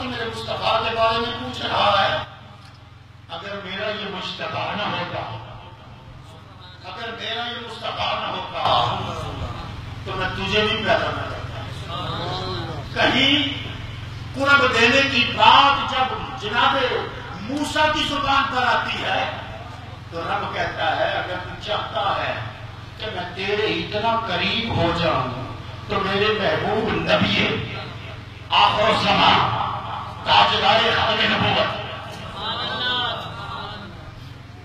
تو میرے مصطفیٰ کے بارے میں پوچھ رہا ہے. اگر میرا یہ مجتبی نہ ہوتا، اگر میرا یہ مصطفیٰ نہ ہوتا تو میں تجھے بھی پیدا نہ کرتا. کہیں قرب دینے کی بات جب جناب موسیٰ کی زبان پر آتی ہے تو رب کہتا ہے اگر تو چاہتا ہے کہ میں تیرے اتنا قریب ہو جاؤں تو میرے محبوب نبی آخر الزمان تاجدار ختم نبوت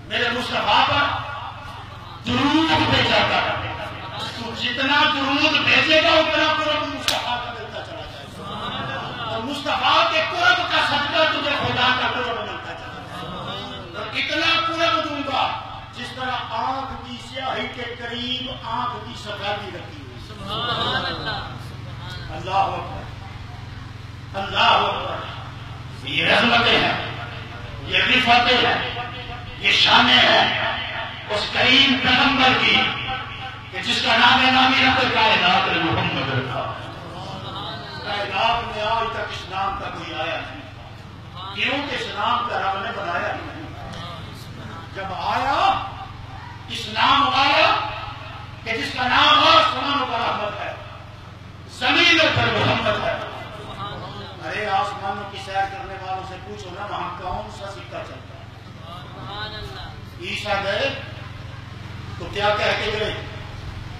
میرے مصطفیٰ پر درود بھیجا کر، تو جتنا درود بھیجے گا اتنا قرب مصطفیٰ کا ملتا چلا جائے گا، اور مصطفیٰ کے قرب کا صدقہ تجھے خدا کا قرب ملتا چلا جائے گا. اور اتنا قرب دوں گا جس طرح آنکھ کی سیاہی کے قریب آنکھ کی سفیدی رکھی ہوئی. سبحان اللہ، اللہ اکبر، اللہ اکبر. یہ رحمتیں ہیں، یہ رفعتیں ہیں، یہ شانیں ہیں اس کریم پیغمبر کی کہ جس کا نام نامی رب کائنات نے محمد رکھا. کائنات میں آج تک اس نام کا کوئی آیا نہیں، کیونکہ اس نام کا رب نے بنایا نہیں. جب آیا اس نام آیا کہ جس کا نام آسمانوں پر رحمت ہے، زمینوں پر محمد ہے. ارے آسمانوں کی سیر کرنے والوں سے پوچھو نا وہاں کون سا سکہ چلتا ہے. عیسیٰ گئے تو کیا کہہ کے گئے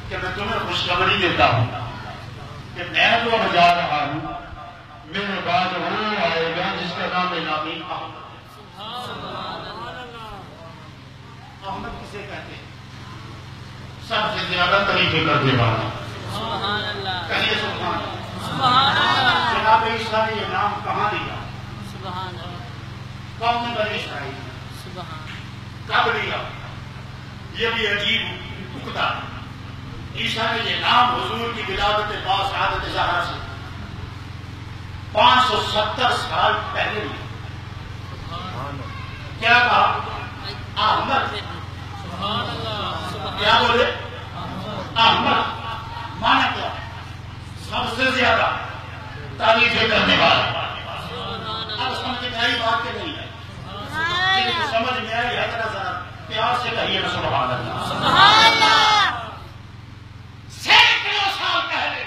کہ میں تمہیں خوشخبری دیتا ہوں کہ میں تو اب جا رہا ہوں، میرے بعد وہ آئے گا جس کا نام نامی احمد. احمد کسے کہتے ہیں؟ سب سے زیادہ تعریفیں کرنے والا. کہیے سبحان اللہ. جناب عیسیٰ نے یہ نام کہاں لیا؟ قوم بنی اسرائیل. کب لیا؟ یہ بھی عجیب نکتہ. عیسیٰ نے یہ نام حضور کی ولادت باسعادت زہرا سے 570 سال پہلے لیا. کیا کہا؟ احمد. کیا بولے؟ احمد. مانا کیا؟ سب سے زیادہ تعریفیں کرنے والا. اب سمجھ میں آئی بات کہ نہیں ہے؟ جن کو سمجھ میں آئی ہے ذرا پیار سے کہیے نا سبحان اللہ. سبحان اللہ. سینکڑوں سال پہلے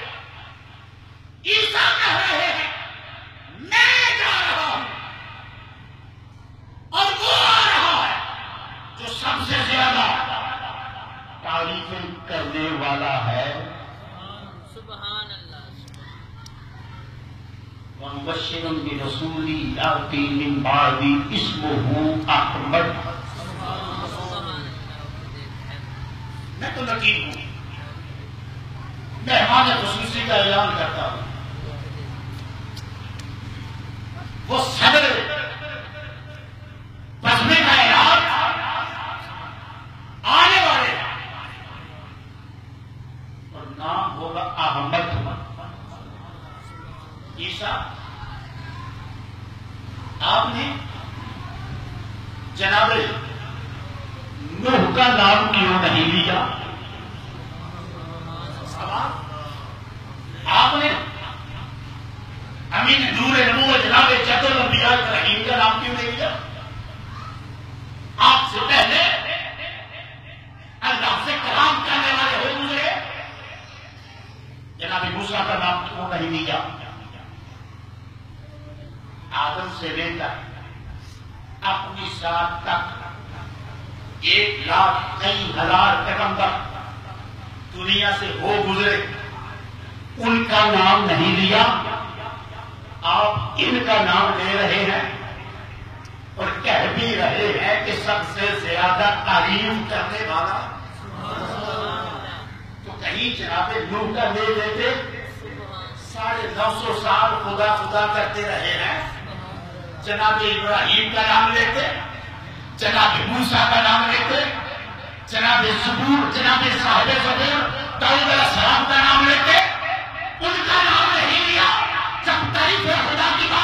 عیسیٰ کہہ رہے ہیں میں جا رہا ہوں اور وہ آ رہا ہے جو سب سے زیادہ تعریفیں کرنے والا ہے. سبحان اللہ. وَمُبَشِّرًا بِرَسُولٍ يَأْتِي مِن بَعْدِهِ اسْمُهُ أَحْمَدُ. میں تو نقیب ہوں، مہمان خصوصی کا اعلان کرتا ہوں. وہ صدر بزم کائنات آنے والے اور نام ہوگا احمد. عیسیٰ آپ نے جناب نوح کا نام کیوں نہیں لیا؟ آپ نے امین نور نبوت جناب جد الانبیاء ابراہیم کا نام کیوں نہیں لیا؟ آپ سے پہلے اللہ سے کلام کرنے والے ہو گزرے جناب موسیٰ کا نام کیوں نہیں لیا؟ آدم سے لے کر اپنی ساتھ تک 1,03,000 پیغمبر دنیا سے ہو گزرے، ان کا نام نہیں لیا. آپ ان کا نام لے رہے ہیں اور کہہ بھی رہے ہیں کہ سب سے زیادہ تعریف کرنے والا. تو کہیں جناب نوح کا لے لیتے، 950 سال خدا خدا کرتے رہے ہیں. جناب ابراہیم کا نام لیتے، جناب موسیٰ کا نام لیتے، جناب زبور، جناب صاحب زبور داؤد علیہ السلام کا نام لیتے. ان کا نام نہیں لیا. جب تعریف خدا کی بات